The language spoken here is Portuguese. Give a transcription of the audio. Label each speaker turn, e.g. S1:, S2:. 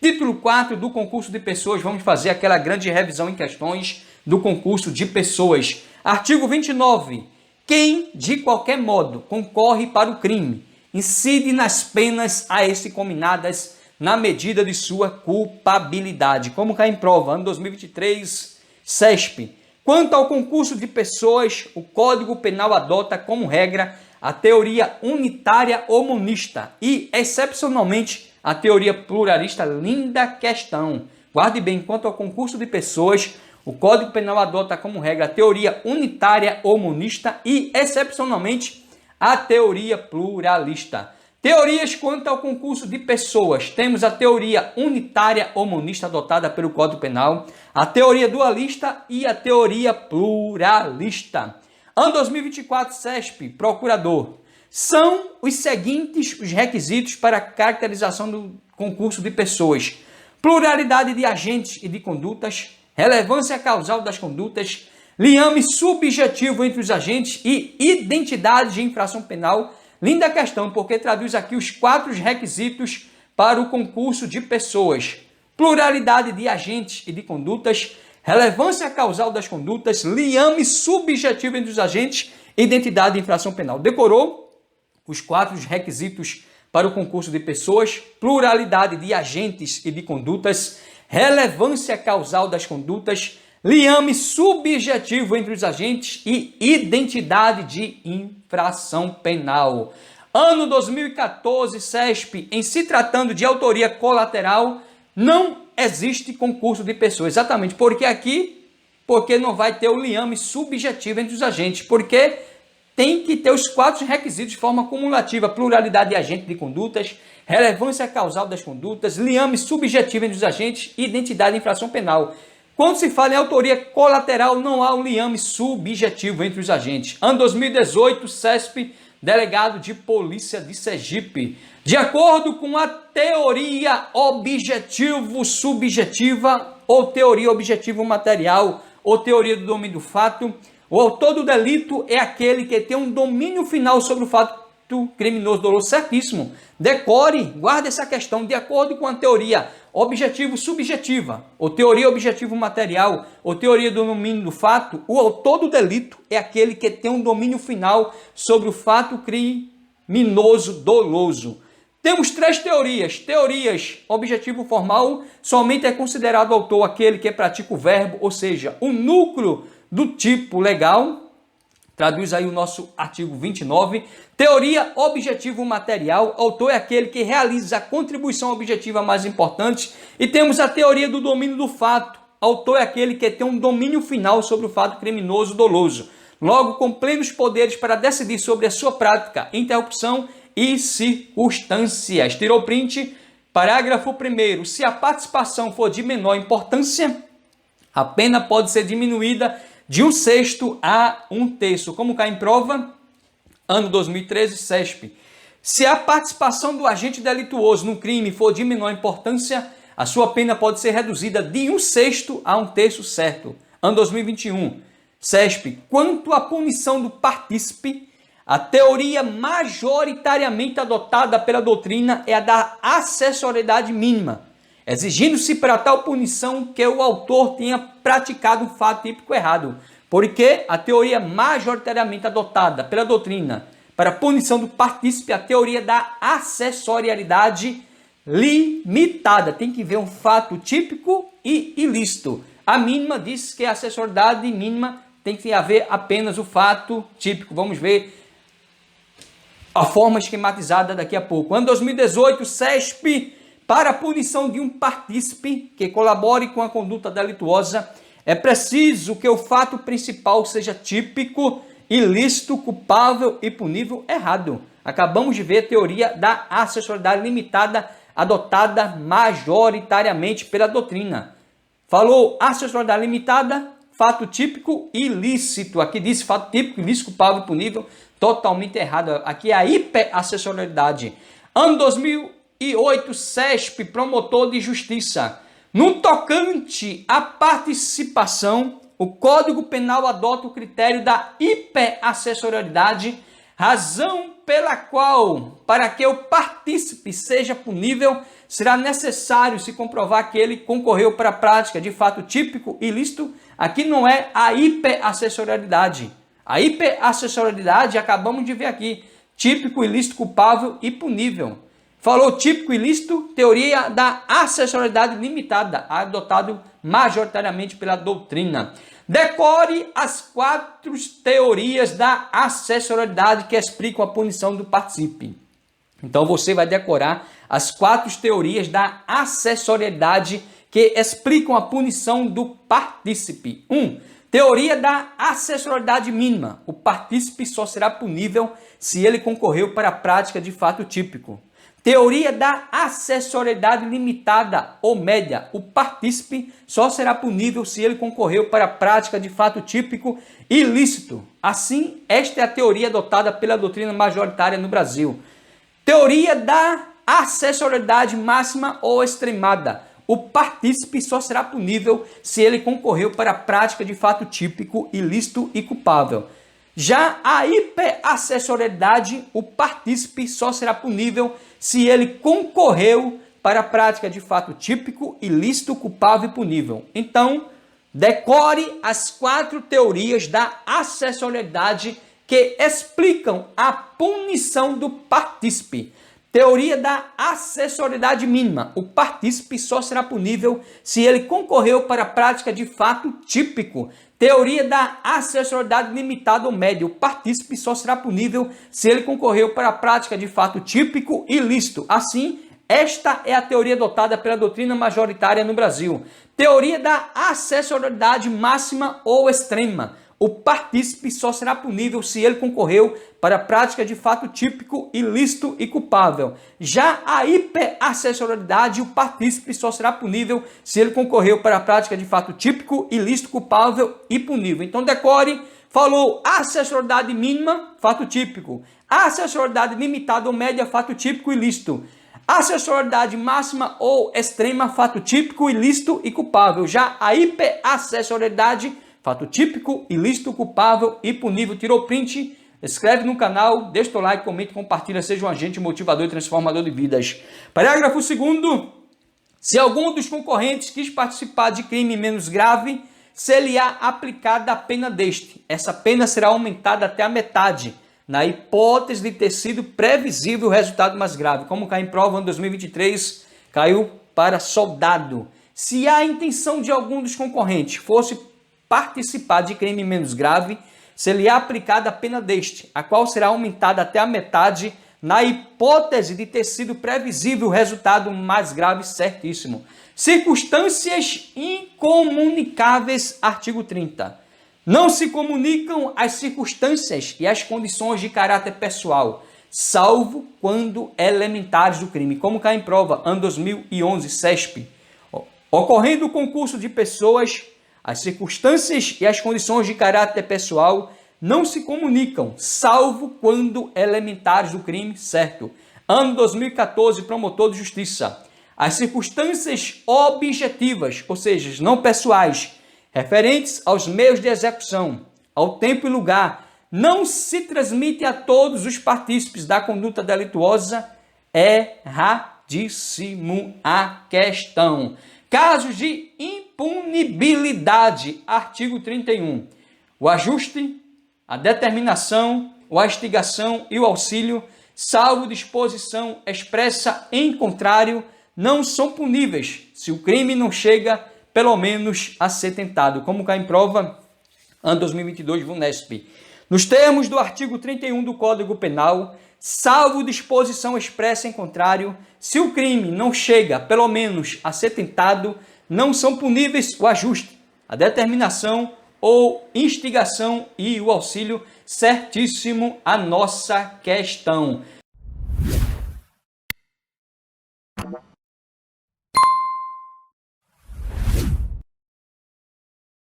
S1: Título 4 do concurso de pessoas, vamos fazer aquela grande revisão em questões do concurso de pessoas. Artigo 29. Quem, de qualquer modo, concorre para o crime, incide nas penas a esse cominadas na medida de sua culpabilidade. Como cai em prova, ano 2023, CESP. Quanto ao concurso de pessoas, o Código Penal adota como regra a teoria unitária ou monista e, excepcionalmente, a teoria pluralista. Linda questão. Guarde bem, quanto ao concurso de pessoas, o Código Penal adota como regra a teoria unitária ou monista e, excepcionalmente, a teoria pluralista. Teorias quanto ao concurso de pessoas. Temos a teoria unitária ou monista adotada pelo Código Penal, a teoria dualista e a teoria pluralista. Ano 2024, CESP, procurador. São os seguintes os requisitos para a caracterização do concurso de pessoas: pluralidade de agentes e de condutas, relevância causal das condutas, liame subjetivo entre os agentes e identidade de infração penal. Linda questão, porque traduz aqui os 4 requisitos para o concurso de pessoas: pluralidade de agentes e de condutas, relevância causal das condutas, liame subjetivo entre os agentes, identidade de infração penal. Decorou os 4 requisitos para o concurso de pessoas: pluralidade de agentes e de condutas, relevância causal das condutas, liame subjetivo entre os agentes e identidade de infração penal. Ano 2014, CESP, em se tratando de autoria colateral, não existe concurso de pessoas. Exatamente, porque não vai ter o liame subjetivo entre os agentes, porque tem que ter os 4 requisitos de forma cumulativa: pluralidade de agentes de condutas, relevância causal das condutas, liame subjetivo entre os agentes e identidade de infração penal. Quando se fala em autoria colateral, não há um liame subjetivo entre os agentes. Ano 2018, CESP, delegado de Polícia de Sergipe. De acordo com a teoria objetivo-subjetiva ou teoria objetivo-material ou teoria do domínio do fato, o autor do delito é aquele que tem um domínio final sobre o fato criminoso doloso. Certíssimo. Decore, guarde essa questão. De acordo com a teoria objetivo-subjetiva, ou teoria objetivo-material, ou teoria do domínio do fato, o autor do delito é aquele que tem um domínio final sobre o fato criminoso doloso. Temos 3 teorias. Teorias objetivo formal, somente é considerado autor aquele que pratica o verbo, ou seja, o núcleo do tipo legal. Traduz aí o nosso artigo 29. Teoria objetivo material, autor é aquele que realiza a contribuição objetiva mais importante. E temos a teoria do domínio do fato, autor é aquele que tem um domínio final sobre o fato criminoso doloso, logo com plenos poderes para decidir sobre a sua prática, interrupção e circunstâncias. Tirou print? Parágrafo 1º. Se a participação for de menor importância, a pena pode ser diminuída de 1/6 a 1/3. Como cai em prova? Ano 2013, CESP. Se a participação do agente delituoso no crime for de menor importância, a sua pena pode ser reduzida de 1/6 a 1/3, certo? Ano 2021, CESP. Quanto à punição do partícipe, a teoria majoritariamente adotada pela doutrina é a da acessoriedade mínima, exigindo-se para tal punição que o autor tenha praticado um fato típico errado, porque a teoria majoritariamente adotada pela doutrina para a punição do partícipe é a teoria da acessorialidade limitada. Tem que ver um fato típico e ilícito. A mínima diz que a acessoriedade mínima tem que haver apenas o fato típico. Vamos ver a forma esquematizada daqui a pouco. Ano 2018, CESP. Para a punição de um partícipe que colabore com a conduta delituosa, é preciso que o fato principal seja típico, ilícito, culpável e punível. Errado. Acabamos de ver a teoria da acessoriedade limitada adotada majoritariamente pela doutrina. Falou acessoriedade limitada, fato típico, ilícito. Aqui diz fato típico, ilícito, culpável e punível. Totalmente errado. Aqui é a hiperacessoriedade. Ano 2008, CESP, promotor de justiça. No tocante à participação, o Código Penal adota o critério da hiperacessoriedade, Razão pela qual, para que o partícipe seja punível, será necessário se comprovar que ele concorreu para a prática de fato típico e ilícito. Aqui não é a hiperaccessorialidade. A hiperaccessorialidade acabamos de ver aqui. Típico, ilícito, culpável e punível. Falou típico, ilícito, teoria da acessorialidade limitada, adotado majoritariamente pela doutrina. Decore as 4 teorias da acessorialidade que explicam a punição do partícipe. Então você vai decorar as 4 teorias da acessorialidade que explicam a punição do partícipe. 1. Teoria da acessorialidade mínima. O partícipe só será punível se ele concorreu para a prática de fato típico. Teoria da acessorialidade limitada ou média. O partícipe só será punível se ele concorreu para a prática de fato típico ilícito. Assim, esta é a teoria adotada pela doutrina majoritária no Brasil. Teoria da acessorialidade máxima ou extremada. O partícipe só será punível se ele concorreu para a prática de fato típico ilícito e culpável. Já a hiperaccessorialidade, o partícipe só será punível se ele concorreu para a prática de fato típico, ilícito, culpável e punível. Então, decore as 4 teorias da acessorialidade que explicam a punição do partícipe. Teoria da acessorialidade mínima. O partícipe só será punível se ele concorreu para a prática de fato típico. Teoria da acessorialidade limitada ou média. O partícipe só será punível se ele concorreu para a prática de fato típico ilícito. Assim, esta é a teoria adotada pela doutrina majoritária no Brasil. Teoria da acessorialidade máxima ou extrema. O partícipe só será punível se ele concorreu para a prática de fato típico, ilícito e culpável. Já a hiperaccessorialidade, o partícipe só será punível se ele concorreu para a prática de fato típico, ilícito, culpável e punível. Então decore, falou acessorialidade mínima, fato típico. Acessorialidade limitada ou média, fato típico, ilícito. Acessorialidade máxima ou extrema, fato típico, ilícito e culpável. Já a hiperaccessorialidade, fato típico, ilícito, culpável e punível. Tirou print? Inscreve no canal, deixa o like, comente, compartilha, seja um agente motivador e transformador de vidas. Parágrafo 2º. Se algum dos concorrentes quis participar de crime menos grave, ser-lhe-á aplicada a pena deste. Essa pena será aumentada até a metade, na hipótese de ter sido previsível o resultado mais grave. Como cai em prova, em 2023, caiu para soldado. Se a intenção de algum dos concorrentes fosse participar de crime menos grave, ser-lhe-á aplicada a pena deste, a qual será aumentada até a metade, na hipótese de ter sido previsível o resultado mais grave, certíssimo. Circunstâncias incomunicáveis, artigo 30. Não se comunicam as circunstâncias e as condições de caráter pessoal, salvo quando elementares do crime. Como cai em prova, ano 2011, CESP. Ocorrendo o concurso de pessoas, as circunstâncias e as condições de caráter pessoal não se comunicam, salvo quando elementares do crime, certo? Ano 2014, promotor de justiça. As circunstâncias objetivas, ou seja, não pessoais, referentes aos meios de execução, ao tempo e lugar, não se transmite a todos os partícipes da conduta delituosa, erradíssimo a questão. Casos de impunibilidade, artigo 31. O ajuste, a determinação, a instigação e o auxílio, salvo disposição expressa em contrário, não são puníveis se o crime não chega pelo menos a ser tentado, como cai em prova, ano 2022, VUNESP. Nos termos do artigo 31 do Código Penal, salvo disposição expressa em contrário, se o crime não chega pelo menos a ser tentado, não são puníveis o ajuste, a determinação ou instigação e o auxílio, certíssimo a nossa questão.